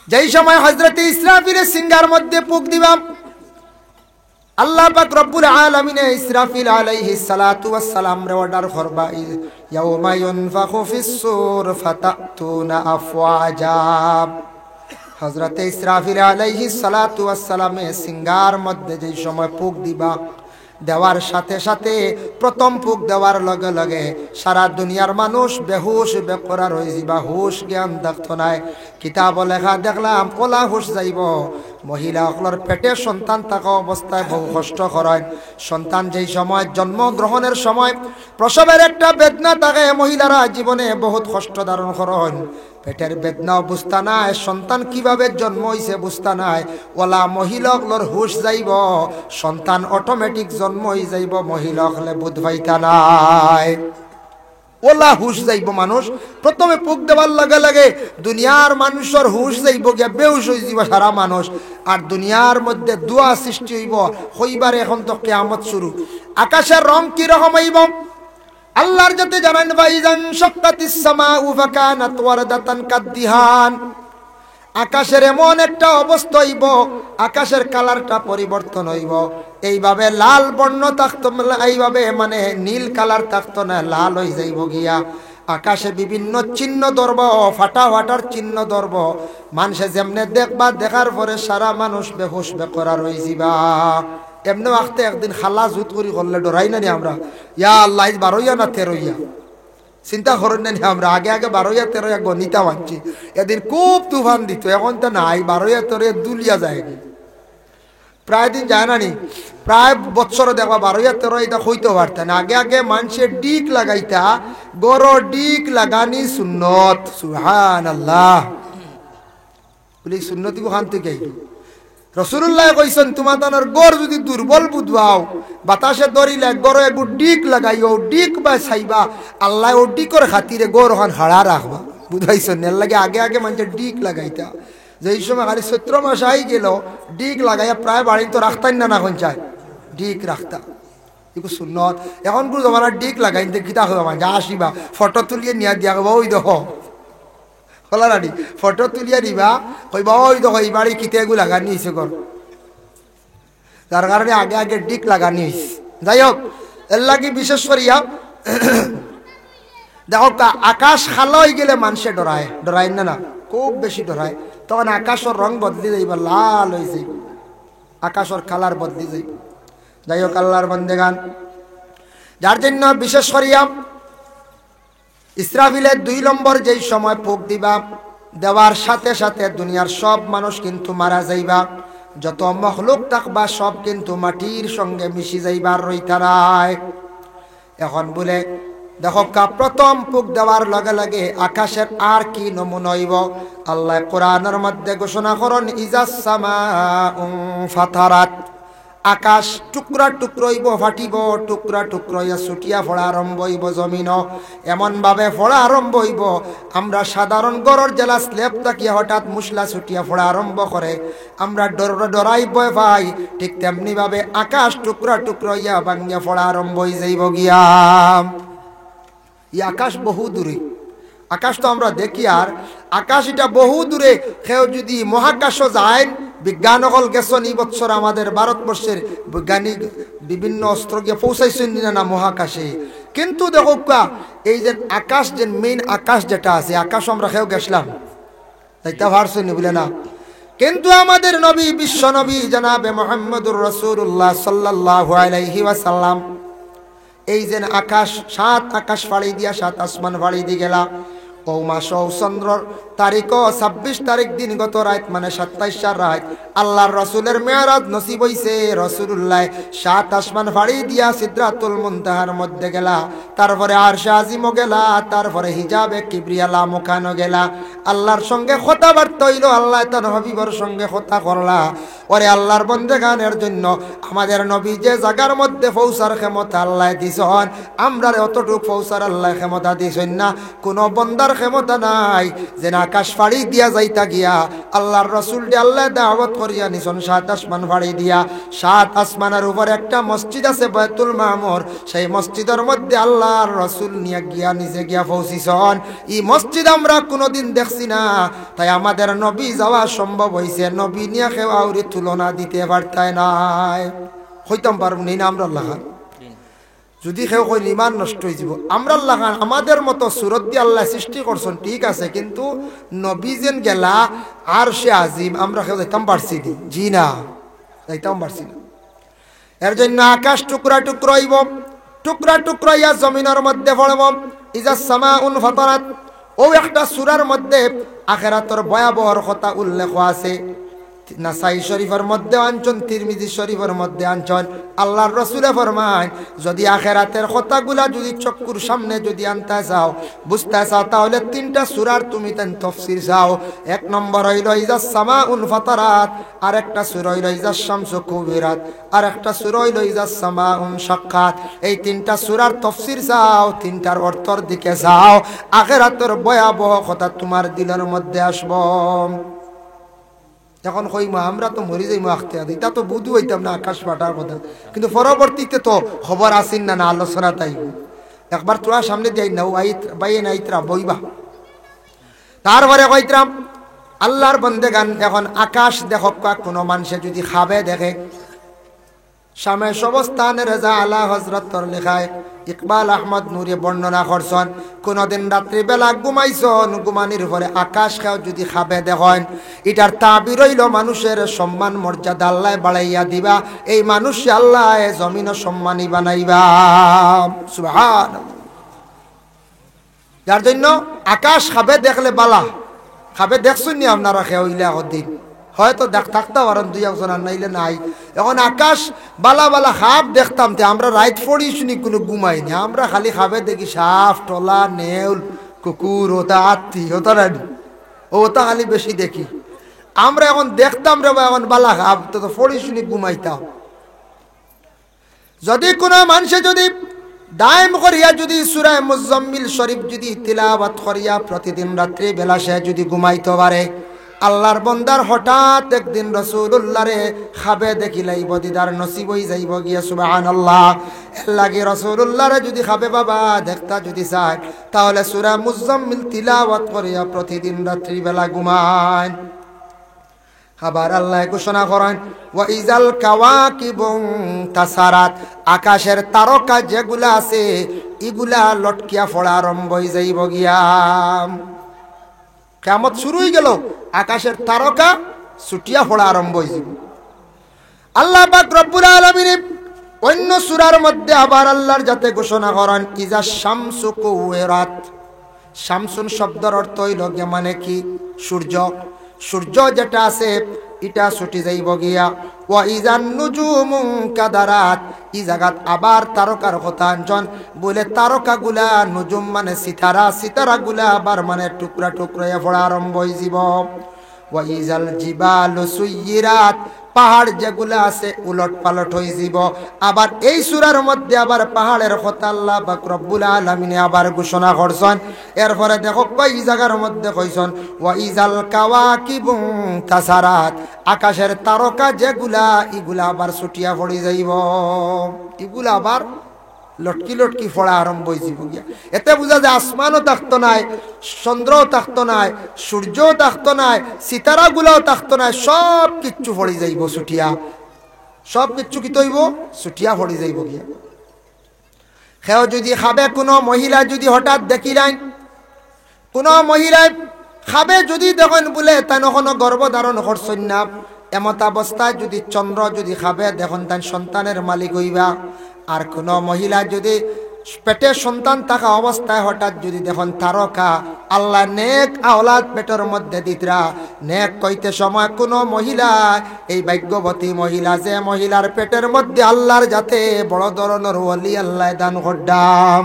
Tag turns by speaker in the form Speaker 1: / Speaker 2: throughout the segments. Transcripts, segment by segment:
Speaker 1: যেই সময় হযরত ইসরাফিলের সিঙ্গার মধ্যে ফুঁক দিবাম, আল্লাহ পাক রব্বুল আলামিন ইসরাফিল আলাইহিস সালাতু ওয়াস সালাম রে অর্ডার করবা, ইয়াউমা ইউনফাখু ফিস সূর ফাতাতুনা আফওয়াজা। হযরত ইসরাফিল আলাইহিস সালাতু ওয়াস সালামে সিঙ্গার মধ্যে যেই সময় ফুঁক দিবা, দেওয়ার সাথে সাথে প্রথম ফুঁক দেওয়ার লগে লগে সারা দুনিয়ার মানুষ বেহুশ বেকরার হয়ে যাবা, হুশ জ্ঞান দেখতো নাই। কিতাব লেখা দেখলাম কলা হুশ যাইব। মহিলা সকলের পেটে সন্তান থাকা অবস্থায় বহু কষ্ট করেন। সন্তান যেই সময় জন্মগ্রহণের সময় প্রসবের একটা বেদনা থাকে, মহিলারা জীবনে বহুত কষ্ট ধারণ করেন। পেটের বেদনাও বুঝতা নাই, সন্তান কিভাবে জন্ম হইছে বুঝতা নাই। ওলা মহিলা সকলের হুশ যাইব, সন্তান অটোমেটিক জন্ম হয়ে যাইব, মহিলা সকলে বুধ পাইতা নাই। ওলা হুশ যাইব মানুষ। প্রথমে ফুঁক দেওয়ার লগে লগে দুনিয়ার মানুষের হুশ যাইব, গিয়া বেহুশ হয়ে যাব সারা মানুষ। আর দুনিয়ার মধ্যে দুয়া সৃষ্টি হইব, হইবারে এখন তো কিয়ামত শুরু। আকাশের রং কি রকম হইব আল্লাহর যাতে জানান, ফাইজান শাক্কাতিস সামাউ ফাকানাত ওয়ারদাতান কাদ্দিহান। আকাশের এমন একটা অবস্থা হইব, আকাশের কালারটা পরিবর্তন হইব। এইভাবে লাল বর্ণ থাকতো, এইভাবে মানে নীল কালার থাকতো না, লাল হয়ে যাইব গিয়া। আকাশে বিভিন্ন চিহ্ন ধরব, ফাটা ফাটার চিহ্ন ধরব। মানুষে যেমনে দেখবা, দেখার পরে সারা মানুষ বেহুশ বেকরার হয়ে যাবা। এমনি আখতে একদিন খালা জুত করি করলে ডরাই না নি আমরা, ইয়া আল্লাহ 12 না 13 চিন্তা করেন না আমরা। আগে আগে 12 13 গণিতা মানছি, এদিন খুব তুফান দিত, এখন তো নাই 12 13 দুলিয়া যায়। প্রায় দিন যায় না নি, প্রায় বৎসর দেখবা 12 13 এটা হইতে পারতেন। আগে আগে মানুষের ডিক লাগাইতা, গরো ডিক লাগানি সুন্নত। সুবহানাল্লাহ বলি সুন্নতি ওখান থেকে রাসূলুল্লাহ কইছেন, তোমাদের গড় যদি দুর্বল বুঝবাও, বাতাসে দরিলে গড় একটু ডিক লাগাইও, ডিক বা ছাইবা, আল্লাহ ও ডিকর খাতিরে গড় ওখান হাড়া রাখবা। বুঝাইছেন এর লাগে আগে আগে মানুষের ডিক লাগাইতা। যেই সময় খালি চৈত্র মাস আই গেল, ডিক লাগাইয়া প্রায় বাড়ি তো রাখতাই না, এখন চাই ডিক রাখতা। এগুলো সুন্নত। এখন গুলো তোমার ডিক লাগাই কিতা হবে আমার যা আসিবা, ফটো তুলিয়ে নিয়ে দিয়া ওই দেখো হলারানি, ফটো তুলিয়া দিবা, কইবা ওই দেখো এই বাড়ি কিতে এগুলো লাগানি হয়েছে গর। তার কারণে আগে আগে ডিক লাগানি হয়েছে। যাই হোক, এর লাগে বিশেষ করিয়া দেখো আকাশ খালো হয়ে গেলে মানুষে ডরায়, ডরায় না না, খুব বেশি ডরায়। তখন আকাশের রং বদলি যাইব, লাল হয়ে যাইব, আকাশের কালার বদলি যাইব। যাই হোক আল্লাহর বান্দেগান, যার জন্য বিশেষ করিয়া ইসরাফিলের 2 নম্বর যেই সময় ফুঁক দিবা, দেওয়ার সাথে সাথে দুনিয়ার সব মানুষ কিন্তু মারা যাইবা। যত মখলুক থাকবা সব কিন্তু মাটির সঙ্গে মিশি যাইবার রইতারায়। এখন বলে দেখো প্রথম ফুঁক দেওয়ার লগে লগে আকাশের আর কি নমুনা হইব। আল্লাহ কোরআনের মধ্যে ঘোষণা করেন, ইজাস সামাউ ফাতারাত। আকাশ টুকরা টুকরো হইব, ফাটিব, টুকরা টুকরো হইয়া ছুটিয়া ফোড়া আরম্ভ হইব জমিন। এমনভাবে ফোড়া আরম্ভ হইব, আমরা সাধারণ গড়ের জেলা স্লেব তাকিয়া হঠাৎ মুসলা ছুটিয়া ফোড়া আরম্ভ করে আমরা ডরাই ভয় পাই, ঠিক তেমনিভাবে আকাশ টুকরা টুকরো হইয়া ভাঙ্গিয়া ফোড়া আরম্ভ হয়ে যাইব গিয়া। এই আকাশ বহু দূরে, আকাশ তো আমরা দেখি, আর আকাশ এটা বহু দূরে। কেউ যদি মহাকাশও যায়, বিজ্ঞান হল গেছেন এই বছর আমাদের ভারতবর্ষের বৈজ্ঞানিক বিভিন্ন অস্ত্র গিয়ে পৌঁছাইছেন না মহাকাশে। কিন্তু দেখো এই যে আকাশ, যে মেইন আকাশ যেটা আছে, আকাশ আমরা কেউ গেছিলাম তাইটা ভারছেন বলে না। কিন্তু আমাদের নবী, বিশ্ব নবী জনাবে মুহাম্মদুর রাসূলুল্লাহ সাল্লাল্লাহু আলাইহি ওয়াসাল্লাম এই যে আকাশ, 7 আকাশ ফাড়ি দিয়া 7 আসমান ফাড়ি দিয়ে গেলা। ও মাস চন্দ্রর তারিখ 26 তারিখ দিন গত রাত, মানে 27 রাত আল্লাহর রসুলের মেয়ারাজ নসিব হইছে। রসুলুল্লাহ 7 আসমান ফাড়ি দিয়া সিদরাতুল মুনতাহার মধ্যে গেলা, তারপরে আরশে আজিমও গেলা, তারপরে হিজাবে কিবরিয়া মুখানো গেলা। আল্লাহর সঙ্গে কথাবার্তা হইল, আল্লাহ তার হাবিবের সঙ্গে কথা করলা। ওরে আল্লাহর বন্দেগানের জন্য আমাদের নবী যে জায়গার মধ্যে পৌঁছার ক্ষমতা আল্লাহ দিছেন, আমরা অতটুক পৌঁছার আল্লাহ ক্ষমতা দিছেন না। কোনো বন্দার ক্ষমতা নাই যে আকাশ ফাড়ি দিয়া যাইতা গিয়া আল্লাহর রসুল দিয়ে আল্লাহ দাওয়াত করিয়া নিছন 7 আসমান ফাড়ি দিয়া। 7 আসমানের উপর একটা মসজিদ আছে বাইতুল মামুর, সেই মসজিদের মধ্যে আল্লাহর রসুল নিয়ে গিয়া নিজে গিয়া পৌঁছিছন। এই মসজিদ আমরা কোনোদিন দেখছি না, তাই আমাদের নবী যাওয়া সম্ভব হয়েছে। নবী নিয়ে কেউ আউরি তুলনা দিতে পারতাই নাই, হইতাম পারব না আমরা আল্লাহ। যদি কেউ কই ইমান নষ্ট হয়ে যাব, আমরা আল্লাহ আমাদের মতো সুরত দিয়ে আল্লাহ সৃষ্টি করছেন ঠিক আছে, কিন্তু নবী যেন গেলা আর সে আজিম আমরা কেউ যাইতাম পারছি দি, জি না, যাইতাম পারছি না। এর জন্য আকাশ টুকরা টুকরা হইব, টুকরা টুকরা ইয়া জমিনের মধ্যে পড়ব। ইজা সামাউন ফাতারাত, ও একটা সূরার মধ্যে আখিরাতের ভয়াবহর কথা উল্লেখ আছে। নাসাই শরীফের মধ্যে আনছেন, তিরমিজি শরীফের মধ্যে আনছেন। আল্লাহর রাসূলে ফরমান, যদি আখিরাতের কথাগুলা যদি চক্ষুর সামনে যদি আনতে চাও, বুঝতে চাও, তাহলে 3টা সূরার তুমি তেন তাফসীর চাও। 1 নম্বর হইল ইজা সামাউন ফাতারাত, আর একটা সূরা হইল ইজা শামসু কুবিরাত, আর একটা সূরা হইল ইজা সামাউন শাক্কাত। এই 3টা সূরার তাফসীর চাও, 3টার অর্থের দিকে চাও, আখিরাতের ভয়াবহ কথা তোমার দিলের মধ্যে আসবে। এখন কইমা আমরা তো মরি যাইমা আখতে আদি, তা তো বুঝু হইতাম না আকাশ ফাটার কথা, কিন্তু পরবর্তীতে তো খবর আসিন না, না আলোচনা তাই একবার তোরা সামনে দিয়ে নাও বাইয়ে নাইতরা বইবা। তারপরে কইতরাম আল্লাহর বন্দেগান, এখন আকাশ দেখক, কোনো মানুষে যদি খাবে দেখে, শামে সবস্থানের রেজা আলা হজরতর লেখায় ইকবাল আহমদ নুরে বর্ণনা করছেন, কোনদিন রাত্রিবেলা ঘুমাইছন, ঘুমানির পরে আকাশ খেয়ে যদি খাবে দেখেন, এটার তাবির হইল মানুষের সম্মান মর্যাদা আল্লাহ বাড়াইয়া দিবা, এই মানুষ আল্লাহ জমিন সম্মানী বানাইবা। সুবহানাল্লাহ। যার জন্য আকাশ খাবে দেখলে বালা, খাবে দেখছুন নি আপনারা খেয়ে দিন, হয়তো থাকতে পারেন 2-1 আর নাইলে নাই। এখন আকাশ বালা বালা খাপ দেখতাম, আমরা রাইত পড়ি শুনি কোনো ঘুমাইনি, আমরা খালি খাবে দেখি সাপ, টলা, নেউল, কুকুর, ওটা আত্মি, ওটা রানি, ওটা খালি বেশি দেখি আমরা। এখন দেখতাম রে এখন বালা খাপ, তো পড়ি শুনি ঘুমাইতাম। যদি কোনো মানুষে যদি দায়ম করিয়া যদি সূরা মুজাম্মিল শরীফ যদি তিলাওয়াত করিয়া প্রতিদিন রাত্রি বেলা সে যদি ঘুমাইতে পারে, আল্লাহর বন্দার হঠাৎ একদিন রাসূলুল্লাহ রে খাবে দেখিলাইব, দিদার নসিব হই যাইব গিয়া। সুবহানাল্লাহ। এর লাগে রাসূলুল্লাহ রে যদি খাবে বাবা দেখতা যদি চায়, তাহলে সূরা মুজাম্মিল তিলাওয়াত করিয়া প্রতিদিন রাত্রি বেলা ঘুমান। আবার আল্লাহ ঘোষণা করেন, ওয়া ইজাল কাওয়াকিবু তাসারাত, আকাশের তারকা যেগুলা আছে এগুলা লটকিয়া পড়া আরম্ভ হই যাইব গিয়া। কিয়ামত শুরু হয়ে গেল, আকাশের তারকা ছুটিয়া পড়া আরম্ভ হয়ে যাব। আল্লাহ পাক রব্বুল আলামিন অন্য সূরার মধ্যে আবার আল্লাহর যাতে ঘোষণা করেন, ইজা শামসু কুওয়ারাত। শামসুন শব্দের অর্থ হইল মানে কি? সূর্য। সূর্য যেটা আছে এটা ছুটি যাইব গিয়া। ওয়া ইজান নুজুমু কাদারাত, এই জায়গাত আবার তারকার কথা আনছেন, বলে তারকাগুলা, নুজুম মানে সিতারা, সিতারাগুলা আবার মানে টুকরা টুকরা পড়া আরম্ভ হয়ে যাব। ওয়া ইজাল জিবালু সুয়িরাত, পাহাড় যেগুলা আছে উলট পালট হয়ে যাব। আবার এই সূরার মধ্যে আবার পাহাড়ের কথা আল্লাহ পাক রব্বুল আলামিন আবার ঘোষণা করছেন। এরপরে দেখো এই জায়গার মধ্যে কইছেন, ওয়া ইজাল কাওয়াকিবু তাসারাত, আকাশের তারকা যেগুলা এগুলা আবার ছুটিয়া পড়ে যাইব, এগুলা আবার লটকি লটকি ফোড়া আরম্ভ হয়ে যাব গিয়া। এতে বোঝা যায় আসমানও থাকতো নাই, চন্দ্রও থাকতো নাই, সূর্যও থাকতো নাই, সিতারাগুলাও থাকতো নাই, সব কিচ্ছু পড়ে যাইব ছুটিয়া, সব কিচ্ছু কি তৈব ছুটিয়া পড়ে যাইব গিয়া। সেও যদি খাবে, কোনো মহিলা যদি হঠাৎ দেখিলেন, কোনো মহিলায় খাবে যদি দেখেন বলে তাই কোনো গর্ভধারণ করছেন না, এমত অবস্থায় যদি চন্দ্র যদি খাবে দেখুন তাই সন্তানের মালিক হইবা। আর কোনো মহিলা যদি পেটে সন্তান থাকা অবস্থায় হঠাৎ যদি দেখুন তারকা, আল্লাহ নেক আওলাদ পেটের মধ্যে দিতরা। নেক কইতে সময় কোনো মহিলা, এই ভাগ্যবতী মহিলা যে মহিলার পেটের মধ্যে আল্লাহর যাতে বড় ধরনের ওলি আল্লাহ দান করদাম,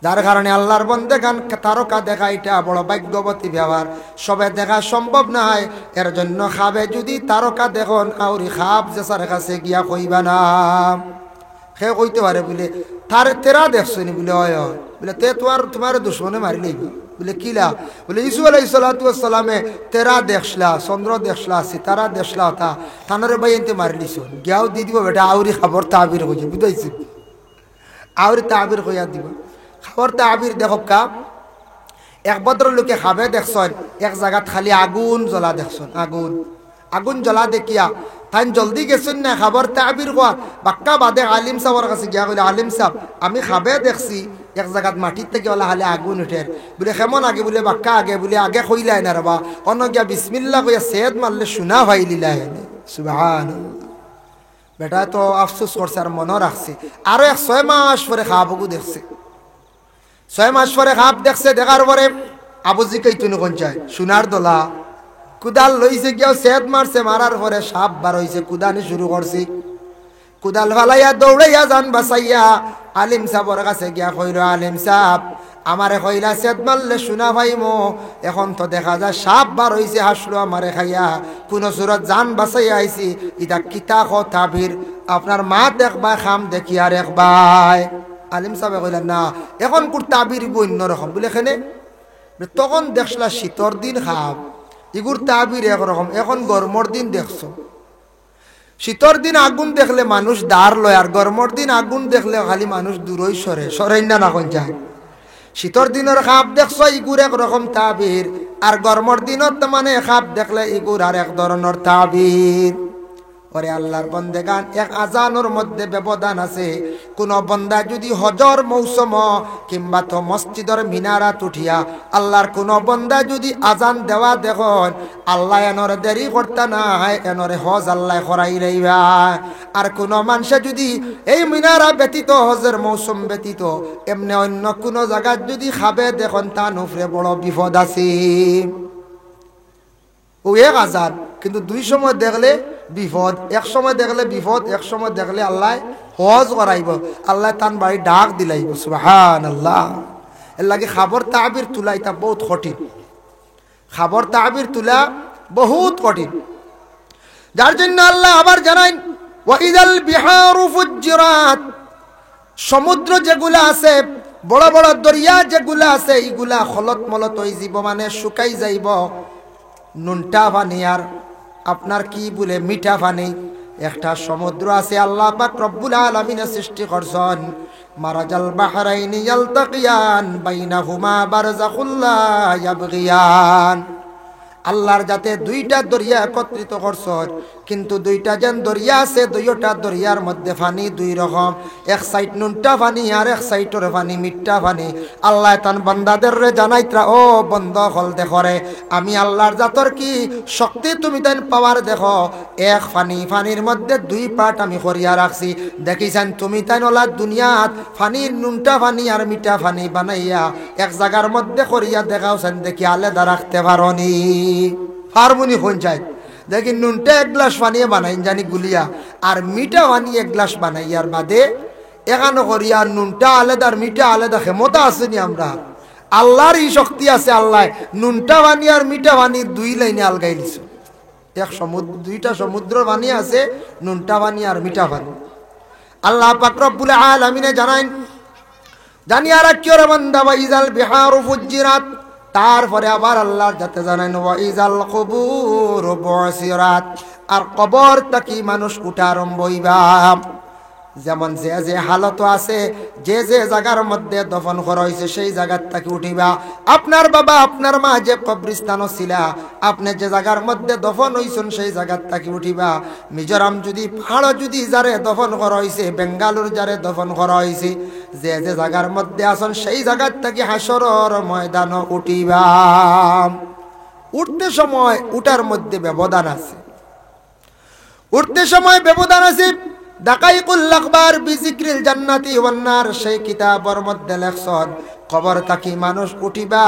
Speaker 1: যার কারণে আল্লাহর বন্দেগান তারকা দেখা এটা বড় ভাগ্যবতী ব্যবহার, সবে দেখা সম্ভব নয়। এর জন্য খাবে যদি তারকা দেখুন আউরি খাপ জেসার কাছে গিয়া কইবা না। সে কইতে পারে বলে তার তেরা দেখছনি বলে হয় বলে তে তোমার দুশ্মনে মারি লইব বলে কিলা বলে ইসু আলাইহিস সালাতু ওয়াস সালামে তেরা দেখছলা, চন্দ্র দেখছলা, সিতারা দেখছলা, তা থানারে ভাই এনতে মারি লিছ গিয়াও দি দিব বেটা আউরি খবর তাবির হইছে বুঝাইছি আউরি তাবির হইয়া দিব খবর তাবির দেখো কা এক ভদ্রলোকে খাবে দেখছন এক জায়গাত খালি আগুন জ্বলা দেখছন, আগুন জ্বলা দেখিয়া তাই জলদি গেছেন না খবর তাবির হওয়া বাক্কা বাদে আলিম সাহেবের কাছে গিয়া বলে আলিম সাহেব আমি খাবে দেখছি এক জায়গাত মাটির থেকে ওলা হালে আগুন উঠে বলে কেমন আগে বলে বাক্কা আগে বলে আগে কইলাই না রবা অন্য গিয়া বিসমিল্লাহ কইয়া সেদ মারলে শোনা ভাইলিলা হেনে সুবহানাল্লাহ। বেটা তো আফসোস করছে আর মনে রাখছে আরো 6 মাস পরে খাবগু দেখছে, 6 মাস পরে খাপ দেখছে। দেখার পরে আবুজি কইতুন কোন চায় সোনার দোলা কুদাল লইছে কেউ সেদ মারছে, মারার পরে সাপ বার হইছে, কুদানি শুরু করছি, কুদাল ফালাইয়া দৌড়াইয়া যান বাসাইয়া আলিম সাহেবের কাছে গিয়া কইল আলিম সাহেব আমারে কইলা সেদ মারলে শোনা ভাইমো, এখন তো দেখা যায় সাপ বার হইছে হাসলো আমারে খাইয়া, কোন সুরত জান বাসাইয়া আইছি, ইটা কিতা তাবির আপনার মা দেখবা খাম দেখি আর একবাই। আলিম সাহেব কইলেন না এখন কোন তাবির অন্য রকম বলে এখানে তখন দেখলা শীতর দিন খাম ইগুর তাবির একরকম, এখন গরমর দিন দেখছো, শীতর দিন আগুন দেখলে মানুষ দাঁড় লয় আর গরমর দিন আগুন দেখলে খালি মানুষ দূরই সরে না না কোন যায়। শীতর দিনের খাপ দেখছো ইগুর একরকম তাবির আর গরমর দিনত মানে খাপ দেখলে ইগুর আর এক ধরনের তাবির। ওরে আল্লাহর বন্দেগান এক আজানোর মধ্যে ব্যবধান আছে, কোন বন্দা যদি হজর মৌসুম কিংবা তো মসজিদের মিনারাত উঠিয়া আল্লাহর কোন বন্দা যদি আজান দেওয়া দেখুন আল্লাহ এনরে দেরি করতে নাই এনরে হজ আল্লাহ করাই রইবা। আর কোন মানুষে যদি এই মিনারা ব্যতীত হজের মৌসুম ব্যতীত এমনি অন্য কোন জায়গায় যদি খাবে দেখুন তা নুফরে বড় বিপদ আছে। ও এক আজান কিন্তু দুই সময় দেখলে বিপদ, এক সময় দেখলে বিপদ, এক সময় দেখলে আল্লাহ হজ করাইব, আল্লাহ তান বাড়ি ডাক দিলাইব সুবহানাল্লাহ। এর লাগে খাবার তাবির তুলা এটা বহুত কঠিন, খাবার তাবির তুলা বহুত কঠিন। যার জন্য আল্লাহ আবার জানাই ওয়াইদাল বিহারু ফুজ্জিরাত, সমুদ্র যেগুলা আছে বড় বড় দরিয়া যেগুলা আছে এগুলা খলত মলত হয়ে যাব মানে শুকাই যাইব, নুনটা পানি আর আপনার কি বলে মিঠা পানি। একটা সমুদ্র আছে আল্লাহ পাক রব্বুল আলামিন সৃষ্টি করছেন, মারাজাল বাহরাইনি ইয়ালতাকিয়ান বাইনাহুমা বারযাখুল লা ইয়াবগিয়ান। আল্লাহর যাতে দুইটা দরিয়া একত্রিত করছেন কিন্তু দুইটা যেন দরিয়া আছে দুইটা দরিয়ার মধ্যে পানি দুই রকম, এক সাইড নুনটা পানি আর এক সাইডের পানি মিঠা পানি। আল্লাহ তান বান্দাদের রে জানাইত্রা ও বন্ধ হল দেখো রে আমি আল্লাহর জাতর কি শক্তি তুমি তাই পাওয়ার দেখো, এক পানির মধ্যে দুই পার্ট আমি করিয়া রাখছি, দেখিছেন তুমি তাই ওলা দুনিয়াত পানির নুনটা পানি আর মিঠা পানি বানাইয়া এক জায়গার মধ্যে করিয়া দেখাওছেন দেখি আলাদা রাখতে পারনি হারমোনি হয়ে যায়। দেখি নুনটা এক গ্লাস পানি বানাই জানি গুলিয়া আর মিঠা পানি এক গ্লাস বানাইয়ার বাদে এখানে করিয়া নুনটা আলাদা আর মিঠা আলাদা ক্ষমতা আসেনি আমরা, আল্লাহর এই শক্তি আছে। আল্লাহ নুনটা পানি আর মিঠা পানি দুই লাইনে আলগাই দিছে, এক সমুদ্র দুইটা সমুদ্র পানি আছে নুনটা পানি আর মিঠা পানি। আল্লাহ পাক রব্বুল আলামিনে জানাইন জানিয়া রাখিও রে বান্দা ওয়াইজাল বিহারু ফুজ্জিরাত, তারপরে আবার আল্লাহর যাতে জানেন ওয়াইজাল কুবুর বুসিরাত, আর কবর থেকে মানুষ উঠা আরম্ভ হইবা। যেমন যে যে হালত আছে যে যে জায়গার মধ্যে দফন করা হয়েছে সেই জায়গার থেকে উঠিবা। আপনার বাবা আপনার মা যে কবরস্থান ছিল আপনি যে জায়গার মধ্যে দফন হইছেন সেই জায়গার থেকে উঠিবা। মিজোরাম যদি পাহাড় যদি যারে দফন করা হয়েছে, বেঙ্গালুর যারে দফন করা হয়েছে, যে যে জায়গার মধ্যে আছেন সেই জায়গার থেকে হাসরের ময়দান উঠিবা। উঠতে সময় উঠার মধ্যে ব্যবধান আছে, উঠতে সময় ব্যবধান আছে। দাকাইকুল আখবার বিজিক্রিল জান্নাতি ওয়ান নার সেই কিতাবের মধ্যে লেখছেন কবর থাকি মানুষ উঠিবা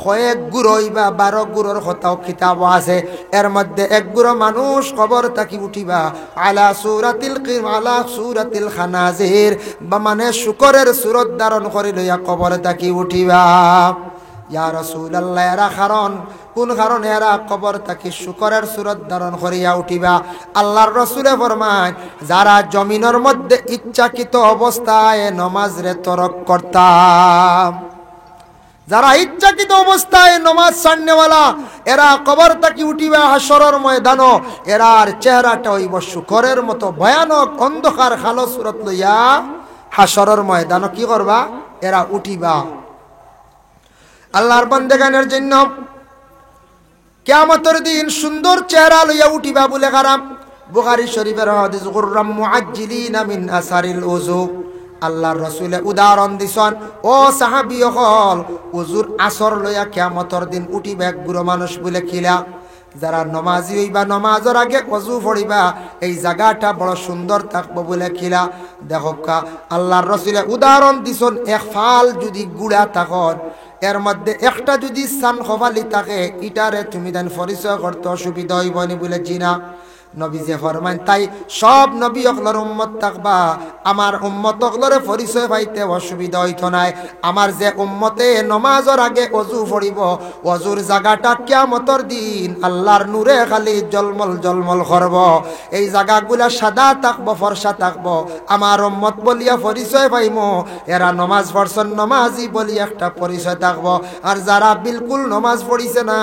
Speaker 1: কয়েক গুরু হইবা 12 গুরুর কথাও কিতাব আছে এর মধ্যে এক গুরু মানুষ কবর থাকি উঠিবা আলা সূরাতিল খানাজির বা মানে শুকরের সূরত ধারণ করে লইয়া কবর থাকি উঠিবা ইয়া রাসূলুল্লাহ এরা কারণ কোন কারণে এরা কবর থাকি শুকরের সূরত ধারণ করিয়া উঠিবা আল্লাহর রাসূলে ফরমায় যারা জমিনের মধ্যে ইচ্ছাকৃত অবস্থায় নামাজরে তরক করতাম যারা ইচ্ছাকৃত অবস্থায় নামাজ ছাড়নেওয়ালা এরা কবর থাকি উঠিবা হাসরের ময়দানও এরার চেহারাটা হইব শুকরের মতো ভয়ানক অন্ধকার কালো সূরত লইয়া হাসরের ময়দানও কি করবা এরা উঠিবা আল্লাহর বান্দাগানের জন্য কিয়ামতের দিন সুন্দর চেহারা লইয়া উঠিবা বলে কারাম বুখারী শরীফের হাদিস গুররাম মুআজ্জিলিনা মিন আসারিল উযু আল্লাহর রাসূলে উদাহরণ দিছেন ও সাহাবী হল উযুর আসর লইয়া কিয়ামতের দিন উঠিবা এক বুড়ো মানুষ বলে খিলা যারা নামাজি হইবা নামাজের আগে ওযু পড়িবা এই জায়গাটা বড় সুন্দর থাকবো বলে খিলা দেখোকা আল্লাহর রাসূলে উদাহরণ দিছেন এক ফাল যদি গুড়া থাকন এর মধ্যে একটা যদি সান খবালি থাকে ইটারে তুমি দেন পরিচয় করতে অসুবিধা হইব নি বলে জিনা নবীজি ফরমান তাই সব নবী অকলর উম্মত থাকবা আমার উম্মত অকলরে পরিচয় পাইতে অসুবিধা হইতো নাই আমার যে উম্মতে নামাজের আগে ওযু পড়িব ওযুর জায়গাটা কিয়ামতের দিন আল্লাহর নূরে খালি জলমল জলমল করব এই জায়গাগুলা সাদা থাকবো ফর্সা থাকবো আমার উম্মত বলিয়া পরিচয় পাইমো এরা নামাজ পড়ছেন নামাজি বলি একটা পরিচয় থাকবো আর যারা বিলকুল নামাজ পড়িছে না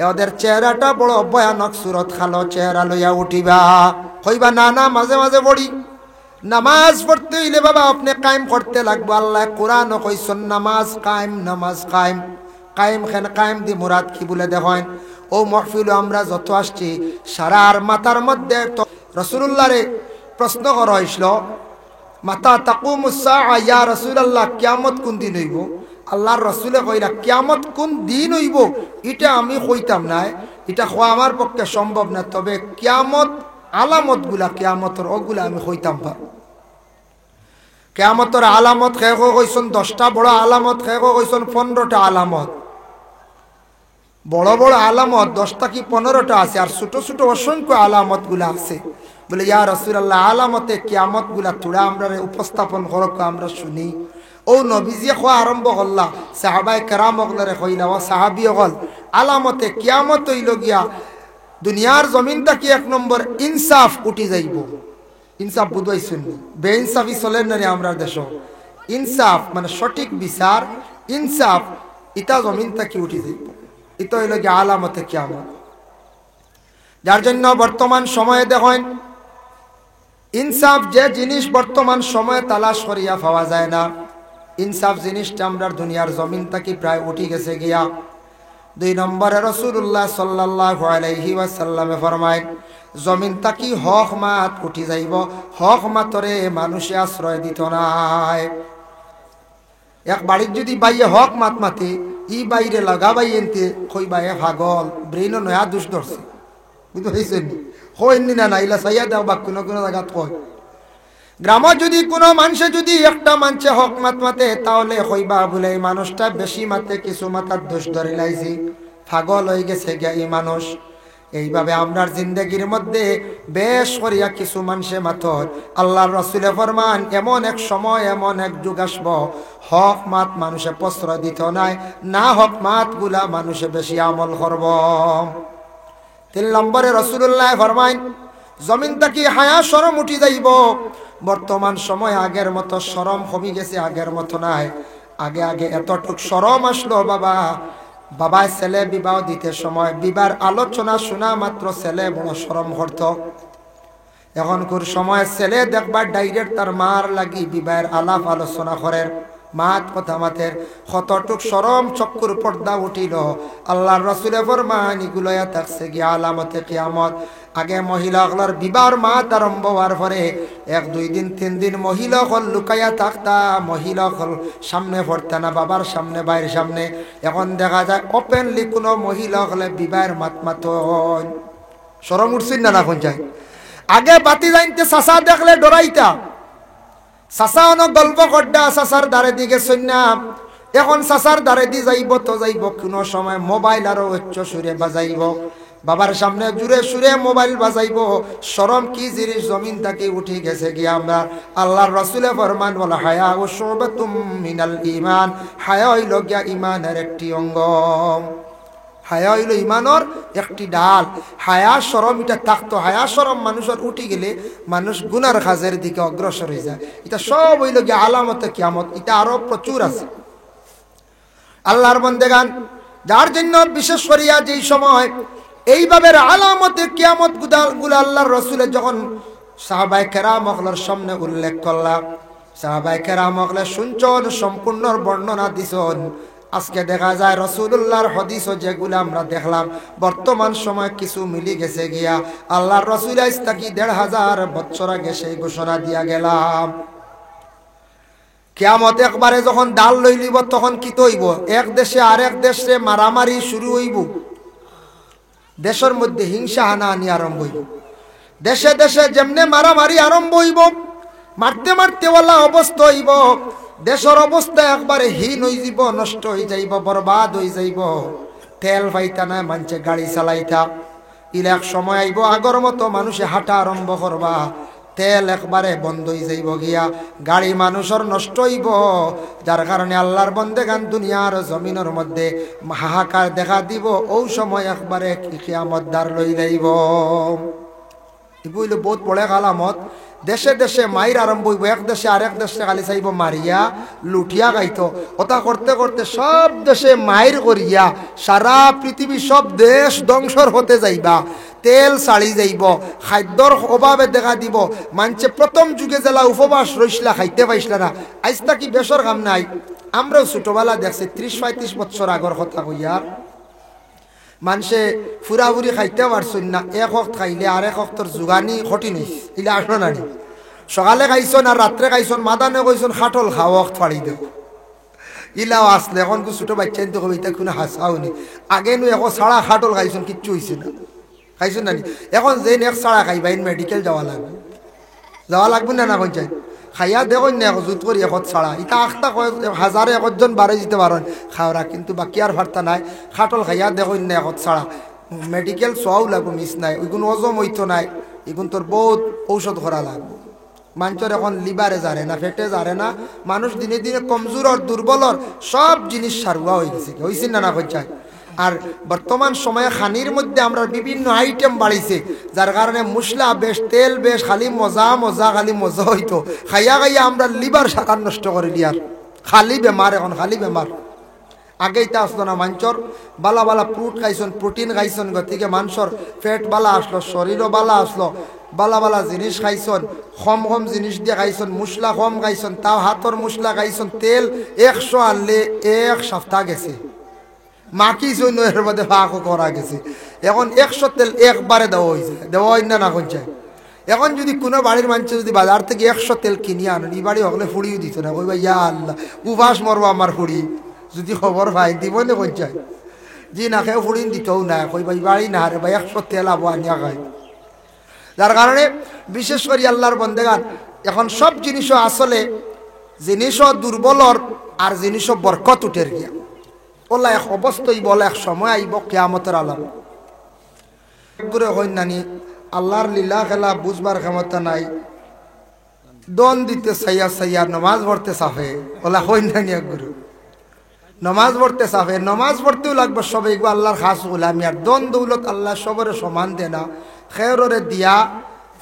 Speaker 1: এদের চেহারাটা বড় ভয়ানক সূরত খালো চেহারা লইয়া উঠিবা কইবা না না মাঝে মাঝে পড়ি নামাজ পড়তে হইলে বাবা আপনি কায়েম করতে লাগবে আল্লাহ কোরআন কইছেন নামাজ কায়েম কায়েম খান কায়েম দি মুরাদ কি বলে দেখেন ও মাহফিলে আমরা যত আসছি সারার মাথার মধ্যে তো রাসূলুল্লাহ রে প্রশ্ন করা হইছিল মাতা তাকুমুস সাআ ইয়া রাসূলুল্লাহ কিয়ামত কোন দিন হইব আল্লাহর রাসূলে কইলা কিয়ামত কোন দিন হইব এটা আমি কইতাম না এটা হওয়া আমার পক্ষে সম্ভব না তবে কিয়ামত আলামতগুলা কিয়ামতের ওগুলা আমি কইতাম পারব কিয়ামতের আলামত খেয়ে কইছেন 10টা বড় আলামত খেয়ে কইছেন 15টা আলামত বড় বড় আলামত 10টা কি 15টা আছে আর ছোট ছোট অসংখ্য আলামতগুলা আছে বলে ইয়া রাসূলুল্লাহ আলামতে কিয়ামতগুলা তোরা আমরা উপস্থাপন করক আমরা শুনি ও নবীজি খোয়া আরম্ভ করলা সাহাবায়ে কেরাম ওগলরে কইলা ও সাহাবী ওগল আলামতে কিয়ামত হইল গিয়া দুনিয়ার জমিনটা কি এক নম্বর ইনসাফ উঠি যাইব ইনসাফ বুঝাইছেন বেইনসাফি চলেন না রে আমরা দেশ ইনসাফ মানে সঠিক বিচার ইনসাফ ইটা জমিনটা কি উঠি যাইব এটা হইল গিয়া আলামতে কিয়ামত যার জন্য বর্তমান সময়ে দেখেন ইনসাফ যে জিনিস বর্তমান সময়ে তালাশ করিয়া পাওয়া যায় না ইনসাফ জিনিসটা আমরা দুনিয়ার জমিনটা কি প্রায় উঠি গেছে গিয়া 2 নম্বরে রাসূলুল্লাহ সাল্লাল্লাহু আলাইহি ওয়াসাল্লামে ফরমায় জমিনটা কি হক মাত উঠি যাইব হক মাতরে মানুষে আশ্রয় দিত নাই এক বাড়ির যদি বাইয়ে হক মাত মাতে ই বাইরে লাগা বাই এনতে কইবা এ পাগল ব্রেন নয়া দুষ ধরছে বুঝতে হইছেন হইনি না নাইলা সাইয়া দাও বা কোন কোন জায়গা কই গ্রাম যদি কোনো মানুষে যদি একটা মানুষে হক মাত মাতে তাহলে কইবা বলে এই মানুষটা বেশি মাতে কিছু মাতার দোষ ধরে লাইছি পাগল হয়ে গেছে গিয়া এই মানুষ এইভাবে আমরার জিন্দেগির মধ্যে বেশ করিয়া কিছু মানুষে মাতর আল্লাহর রাসূলে ফরমান এমন এক সময় এমন এক যুগ আসব হক মাত মানুষে প্রশ্রয় দিত নাই না হক মাত গুলা মানুষে বেশি আমল করব 3 নম্বরে রাসূলুল্লাহ ফরমান জমিনটা কি হায়া শরম উঠি যাইব বর্তমান সময় আগের মতো শরম কমে গেছে আগের মতো নাই আগে আগে এতটুক শরম আসলো বাবা ছেলে বিবাহ দিতে সময় বিবাহ আলোচনা শোনা মাত্র ছেলে বড় শরম করত এখনকার সময় ছেলে দেখবার ডাইরেক্ট তার মার লাগি বিবাহের আলাপ আলোচনা করে মাত কথা মাতের কতটুক শরম চক্ষুর পর্দা উঠিল আল্লাহর রাসূলে ফরমান এগুলোয়া থাকছে কি আলামতে কিয়ামত আগে মহিলাগুলোর বিবাহর মাত আরম্ভ হওয়ার পরে 1-2 দিন 3 দিন মহিলা হল লুকাইয়া থাকতা মহিলা হল সামনে পড়তে না বাবার সামনে বাইরের সামনে এখন দেখা যায় ওপেনলি কোনো মহিলা হলে বিবাহের মাত মাত শরম উঠছেন না এখন চাই আগে বাতি যাইতে চাচা দেখলে ডরাইতা চাচা অনেক গল্প করডা চাচার দ্বারে দিকে সৈন্যা এখন চাচার দ্বারে দি যাইব তো যাইব, কোনো সময় মোবাইল আরো উচ্চ সুরে বাজাইব, বাবার সামনে জুড়ে সুরে মোবাইল বাজাইব। শরম কি জিনিস জমিন থেকে উঠে গেছে গিয়া আমরা। আল্লাহর রাসূলে ফরমান, ওয়াল হায়া শুবাতুম মিনাল ঈমান, হায়া হইল গিয়া ঈমানের একটি অঙ্গ, হায়া হইল ঈমানের একটি ডাল। হায়া শরম এটা থাকতো, হায়া শরম মানুষের উঠে গেলে মানুষ গুনার কাজের দিকে অগ্রসর হয়ে যায়। এটা সব হইল গিয়া আলামতে কিয়ামত। এটা আরো প্রচুর আছে আল্লাহর বান্দাগান, যার জন্য বিশেষ করিয়া যেই সময় এইভাবে আলামতে কিয়ামত গুলো আল্লাহর রাসূল যখন সাহাবায়ে কেরাম হকলের সামনে উল্লেখ করলাম, সাহাবায়ে কেরাম হকলে শুনছেন, সম্পূর্ণ বর্ণনা দিছেন। আজকে দেখা যায় রাসূলুল্লাহর হাদিসও যেগুলো আমরা দেখলাম বর্তমান সময় কিছু মিলি গেছে গিয়া। আল্লাহর রাসূল আজ থেকে ১৫০০ বছর আগে সেই ঘোষণা দিয়া গেলাম, কিয়ামত একবারে যখন ডাল লই লিব তখন কি হইব, এক দেশে আরেক দেশে মারামারি শুরু হইব, দেশের মধ্যে হিংসা হানাহানি আরম্ভ হইব, দেশে দেশে যেমনে মারামারি আরম্ভ হইব, মারতে মারতে ওয়ালা অবস্থা হইব, দেশের অবস্থা একবারে হীন হয়ে যাব, নষ্ট হয়ে যাইব, বরবাদ হয়ে যাইব। তেল পাইতা না মানছে গাড়ি চালাইতা, ইলে এক সময় আইব আগর মতো মানুষে হাঁটা আরম্ভ করবা, তেল একবারে বন্ধ হয়ে যাইব গিয়া, গাড়ি মানুষের নষ্ট হইব। যার কারণে আল্লাহর বন্দেগান দুনিয়ার জমিনের মধ্যে হাহাকার দেখা দিব। ওই সময় একবারে কিয়ামত দ্বার লই যাইব। এগুলো বহুত বড় আলামত। দেশে দেশে মাইর আরম্ভ হইব, এক দেশে আরেক দেশে খালি চাইব মারিয়া লুঠিয়া গাইতো। ওটা করতে করতে সব দেশে মাইর করিয়া সারা পৃথিবী সব দেশ ধ্বংসর হতে যাইবা, তেল ছাড়ি যাইব, খাদ্যর অভাবে দেখা দিব। মানছে প্রথম যুগে জেলা উপবাস রইসলা, খাইতে পাইসলা না, আজ তাকি বেসর কাম নাই। আমরাও ছোটবেলা দেখছি ৩০-৩৫ বছর আগর কথা কইয়ার, মানুষে ফুরাফুরি খাইতে পারছেন না, এক হক খাইলে আর এক হক্তর যোগানি কঠিন হইস। ইলে আসলো না, সকালে খাইছন আর রাত্রে খাইছন, মাদানে কইছন খাটল খাও অক্ত ফাড়ি দেব, ইলাও আসলে এখন ছোট বাচ্চা তো কবিতা কোনো হাসাও নি। আগে নু এখন ছাড়া খাটল খাইছন, কিচ্ছু হয়েছে না, খাইছন না নি। এখন যে এক ছাড়া খাইবা মেডিকেল যাওয়া লাগবে, যাওয়া লাগবে না, না পঞ্চায়েত খাইয়া দেখুন না জুত করি এখন ছাড়া। ইটা আখটা হাজারে একজন বারে যেতে পারেন খাওয়া, কিন্তু বাকি আর ভার্তা নাই। খাটল খাইয়া দেখুন না এখন ছাড়া, মেডিকেল চোয়াও লাগবো, মিস নাই। ওইগুলো অজম হইতো নাই, এগুন তোর বহুত ঔষধ করা লাগবে। মানুষের এখন লিভারে যারে না, ফেটে যারে না, মানুষ দিনে দিনে কমজোর দুর্বলর সব জিনিস সারুয়া হয়ে গেছে, হয়েছে না, না পঞ্চায়েত। আর বর্তমান সময়ে খানির মধ্যে আমরা বিভিন্ন আইটেম বাড়িছে, যার কারণে মশলা বেশ, তেল বেশ, খালি মজা মজা, খালি মজা হইতো। খাইয়া খাইয়া আমরা লিভার সাকার নষ্ট করে দিয়ার, খালি বেমার, এখন খালি বেমার। আগেই তা আসলো না, মানুষের বালা বালা ফ্রুট খাইছন, প্রোটিন খাইছন, গতিকে মানুষের পেট বালা আসলো, শরীরও বালা আসলো, বালা বালা জিনিস খাইছন, কম কম জিনিস দিয়ে খাইছন, মশলা কম খাইছন, তাও হাতর মশলা খাইছন। তেল 100 আনলে এক সপ্তাহ গেছে, মাকি জন্য এর মধ্যে ফাঁকও করা গেছে। এখন 100 তেল একবারে দেওয়া হয়েছে, দেওয়া হয় না, না পঞ্চায়েত। এখন যদি কোনো বাড়ির মানুষ যদি বাজার থেকে 100 তেল কিনিয়ে আনেন, এই বাড়ি হকলে ফুড়িও দিত না, কইবা ইয়া আল্লাহ উপাস মরবো আমার ফুড়ি, যদি খবর পাই দিব না পঞ্চায়েত। জি না খেয়ে ফুড়িন দিতেও না, কইবা এই বাড়ি না রে ভাই 100 তেল আবো আনিয়া খাই। যার কারণে বিশেষ করে আল্লাহর বন্দেগান এখন সব জিনিসও আসলে জিনিসও দুর্বলর আর জিনিসও বরকত উঠের গিয়া। ওলা এক অবস্থাই বলে এক সময় আইব কিয়ামতের আলাম করে হইন নানি, আল্লাহর লীলা খেলা বুঝবার ক্ষমতা নাই, দন দিতে সাইয়া সাইয়া নমাজ পড়তে সাফে, ওলা হইন নানি এক গুরু নমাজ পড়তে সাফে, নমাজ পড়তেও লাগবে সবাই গো আল্লাহর খাস গোলামি। আর দন দৌলত আল্লাহ সবরে সমান দে না, খেয়রে দিয়া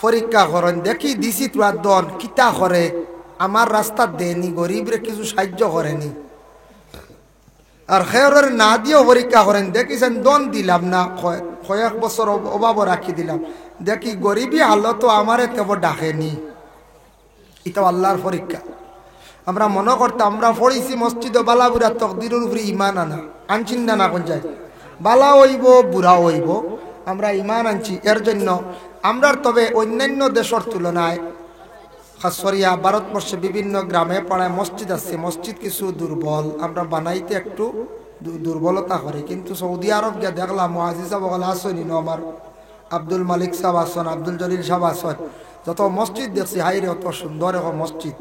Speaker 1: পরীক্ষা করেন, দেখি দিছি তোরা দন কিতা করে, আমার রাস্তা দেনি, গরিবরে কিছু সাহায্য করেনি। আর খেয়রের না দিয়েও পরীক্ষা করেন, দেখিছেন দন দিলাম না, কয়েক বছর অভাব রাখি দিলাম, দেখি গরিবী হালত আমারে তেব ডাকেনি। এটা আল্লাহর পরীক্ষা। আমরা মনে করতাম আমরা পড়েছি মসজিদে বালা বুড়া তকদিরের উপরে ইমান আনা, আনছিন না, না পঞ্চায়েত। বালা হইব বুড়া হইব, আমরা ইমান আনছি। এর জন্য আমরা তবে অন্যান্য দেশের তুলনায় খাসরিয়া ভারতবর্ষে বিভিন্ন গ্রামে পাড়ায় মসজিদ আছে, মসজিদ কিছু দুর্বল, আমরা বানাইতে একটু দুর্বলতা করে। কিন্তু সৌদি আরব গিয়ে দেখলাম মুআজ্জিজ সাহেব আসেনি, আমার আব্দুল মালিক সাহেব আসন, আব্দুল জলিল সাহেব আসন, যত মসজিদ দেখছি হাইরে অত সুন্দর এখন মসজিদ।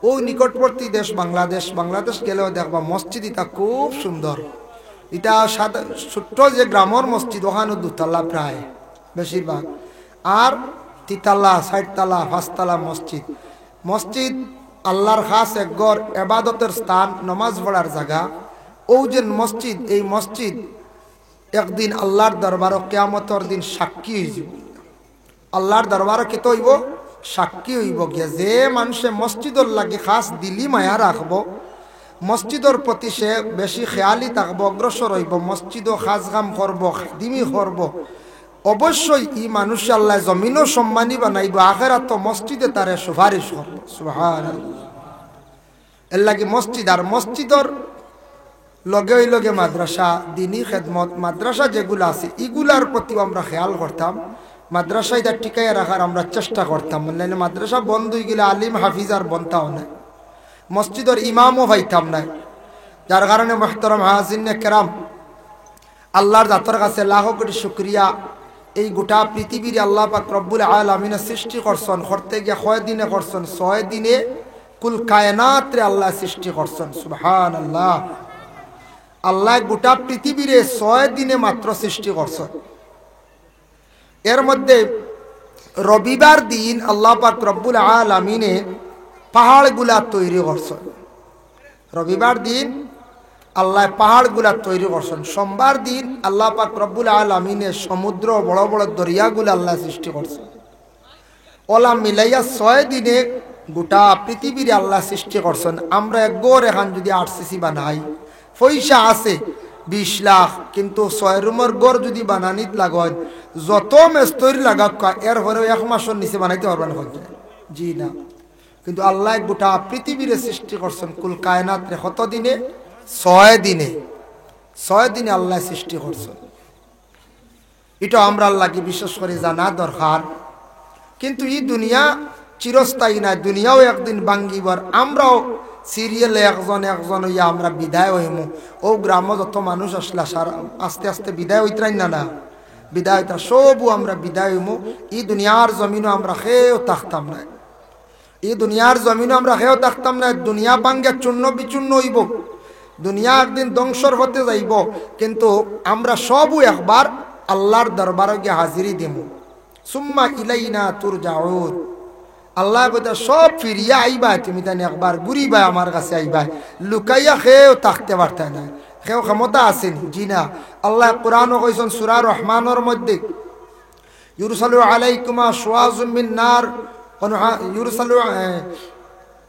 Speaker 1: ওই নিকটবর্তী দেশ বাংলাদেশ, বাংলাদেশ গেলেও দেখবা মসজিদ এটা খুব সুন্দর। এটা সাদা ছোট্ট যে গ্রামের মসজিদ, ওখানে দুতলা প্রায় বেশিরভাগ, আর তিতালা, চারতলা, পাঁচতলা মসজিদ। মসজিদ আল্লাহর খাস এক ঘর, এবাদতের স্থান, নমাজ পড়ার জায়গা। ও যে মসজিদ, এই মসজিদ একদিন আল্লাহর দরবার কিয়ামতের দিন সাক্ষী হয়ে যাব। আল্লাহর দরবার কি তো হইব? সাক্ষী হইব গিয়া যে মানুষে মসজিদর লাগে খাস দিলি মায়া রাখবো, মসজিদর প্রতি সে বেশি খেয়ালি থাকবো, অগ্রসর হইব, মসজিদও খাস কাম করবো, খাদিমি করব, অবশ্যই ই মানুষ আল্লাহ জমিনও সম্মানী বানাইব, আখেরাত তো মসজিদে তারে সুপারিশ করবো। সুবহানাল্লাহ। এর লাগে মসজিদ, আর মসজিদর লগে ওই লগে মাদ্রাসা, দিনী খেদমত, মাদ্রাসা যেগুলো আছে এগুলার প্রতিও আমরা খেয়াল করতাম। মাদ্রাসা এটা টিকাইয়া রাখার আমরা চেষ্টা করতাম, মানে মাদ্রাসা বন্ধ হয়ে গেলে আলিম হাফিজ আর বনতাও না, মসজিদের ইমামও পাইতাম না। যার কারণে মুহতারাম হাজিরিনে কেরাম, আল্লাহর জাতের কাছে লাখ কোটি শুকরিয়া। এই গোটা পৃথিবীর আল্লাহ পাক রব্বুল আলামিন সৃষ্টি করছেন, করতে গিয়ে কয় দিনে করছেন? 6 দিনে কুল কায়নাত রে আল্লাহ সৃষ্টি করছেন। সুবহানাল্লাহ। আল্লাহ গোটা পৃথিবীরে 6 দিনে মাত্র সৃষ্টি করছেন। এর মধ্যে রবিবার দিন আল্লাহ পাক রব্বুল আলামিনে পাহাড়গুলা তৈরি করছেন। রবিবার দিন আল্লাহ পাহাড়গুলা তৈরি করছেন। সোমবার দিন আল্লাহ পাক রব্বুল আলামিনে সমুদ্র, বড় বড় দরিয়াগুলো আল্লাহ সৃষ্টি করছেন। ওলা মিলাইয়া 6 দিনে গোটা পৃথিবীর আল্লাহ সৃষ্টি করছেন। আমরা এক গড় এখন যদি আরসিসি বানাই, পয়সা আছে 20 লাখ, কিন্তু 6 রুমের গড় যদি বানানিত লাগান, যত মেস্তরি লাগাক এর পরেও 1 মাসের নিচে বানাইতে পারবেন হচ্ছে? জি না। কিন্তু আল্লাহ গোটা পৃথিবীরে সৃষ্টি করছেন কুল কায়নাত রে কত দিনে? 6 দিনে। 6 দিনে আল্লাহ সৃষ্টি করছেন। এটা আমরা আল্লাহকে বিশেষ করে জানা দরকার। কিন্তু এই দুনিয়া চিরস্থায়ী না, দুনিয়াও একদিন ভাঙ্গিবার। আমরাও সিরিয়ালে একজন একজন হইয়া আমরা বিদায় হইমু। ও গ্রামে যত মানুষ আসলা সারা আস্তে আস্তে বিদায় হইতাই না, না বিদায় হইতা সবও আমরা বিদায় হইমু। এই দুনিয়ার জমিনও আমরা খেয়েও থাকতাম না, এই দুনিয়ার জমিনও আমরা খেয়েও থাকতাম না। দুনিয়া ভাঙ্গে চূর্ণ বিচূর্ণ হইব, দুনিয়া একদিন ধ্বংসর হতে যাইব। কিন্তু আমরা সবও একবার আল্লাহর দরবারে গিয়ে হাজিরি দিব। সুম্মা ইলাইনা তুরজাউন। আল্লাহ বলতে সব ফিরিয়া আইবা, তুমি তাই একবার ঘুরিবা, আমার কাছে আইবা। লুকাইয়া খেয়েও থাকতে পারতে না, খেয়েও ক্ষমতা আসেনি। জি না। আল্লাহ কোরআনও কইছেন সূরা রহমানের মধ্যে, ইউরসালু আলাইকুমা শুওয়াজুম মিন নার ইউরসালু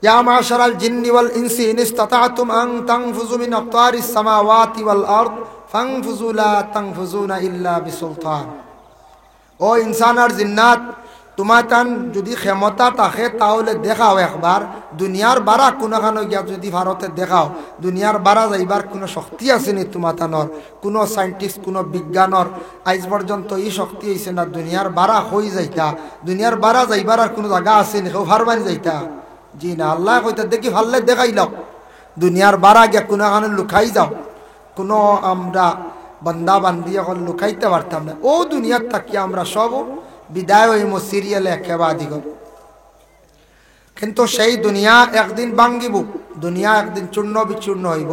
Speaker 1: ইয়া মাশারাল জিন্নি ওয়াল ইনসি ইন ইসতাতা'তুম আন তানফুযু মিন আকতারিস সামাওয়াতি ওয়াল আরদ ফানফুযু লা তানফুযুনা ইল্লা বিসুলতান। ও ইনসান আর জিন্নাত, তোমার তান যদি ক্ষমতা থাকে তাহলে দেখাও একবার। দুনিয়ার বারা কোনোখানে গিয়া যদি ভারতে দেখাও, দুনিয়ার বারা যাইবার কোনো শক্তি আসেনি তোমার তানোর? কোনো সাইন্টিস্ট, কোনো বিজ্ঞানর আজ পর্যন্ত এই শক্তি হয়েছে না দুনিয়ার বারা হয়ে যাইতা? দুনিয়ার বারা যাইবার আর কোনো জায়গা আসেনি কেউ ভারবানি যাইতা? জি না। আল্লাহ কইতা দেখি ভাললে দেখাই লাও, দুনিয়ার বারা গিয়া কোনোখানে লুকাই যাও। কোনো আমরা বান্দা বান্দি এখন লুকাইতে পারতাম না। ও দুনিয়ার তাকিয়ে আমরা সব বিদায় হইমু সিরিয়ালে একেবারে দিগর। কিন্তু সেই দুনিয়া একদিন ভাঙ্গিব, দুনিয়া একদিন চূর্ণ বিচূর্ণ হইব।